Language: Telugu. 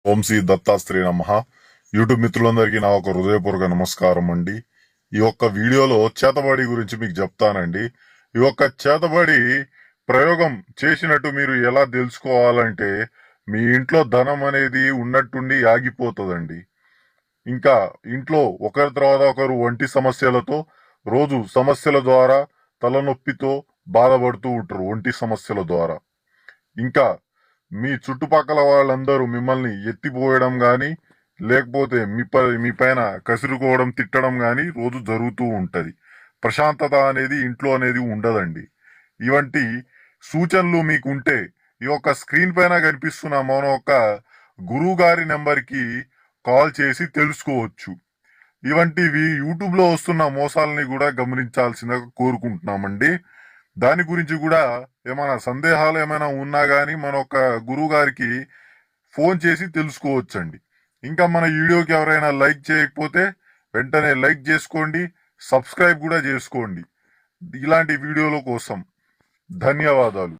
ఓం శ్రీ దత్తాశ్రీ నమః. యూట్యూబ్ మిత్రులందరికీ నా ఒక హృదయపూర్వక నమస్కారం అండి. ఈ యొక్క వీడియోలో చేతబడి గురించి మీకు చెప్తానండి. ఈ యొక్క చేతబడి ప్రయోగం చేసినట్టు మీరు ఎలా తెలుసుకోవాలంటే, మీ ఇంట్లో ధనం అనేది ఉన్నట్టుండి ఆగిపోతుందండి. ఇంకా ఇంట్లో ఒకరి తర్వాత ఒకరు ఒంటి సమస్యలతో, రోజు సమస్యల ద్వారా, తలనొప్పితో బాధపడుతూ ఉంటారు ఒంటి సమస్యల ద్వారా. ఇంకా మీ చుట్టుపక్కల వాళ్ళందరూ మిమ్మల్ని ఎత్తిపోయడం గాని, లేకపోతే మీ పైన కసురుకోవడం, తిట్టడం గాని రోజు జరుగుతూ ఉంటది. ప్రశాంతత అనేది ఇంట్లో అనేది ఉండదండి. ఇవంటి సూచనలు మీకుంటే ఈ యొక్క స్క్రీన్ పైన కనిపిస్తున్న మన యొక్క గురువు గారి నెంబర్కి కాల్ చేసి తెలుసుకోవచ్చు. ఇవంటివి యూట్యూబ్ లో వస్తున్న మోసాలని కూడా గమనించాల్సిందిగా కోరుకుంటున్నామండి. దాని గురించి కూడా ఏమైనా సందేహాలు ఏమైనా ఉన్నా గానీ మన ఒక గురువు గారికి ఫోన్ చేసి తెలుసుకోవచ్చండి. ఇంకా మన వీడియోకి ఎవరైనా లైక్ చేయకపోతే వెంటనే లైక్ చేసుకోండి, సబ్స్క్రైబ్ కూడా చేసుకోండి ఇలాంటి వీడియోల కోసం. ధన్యవాదాలు.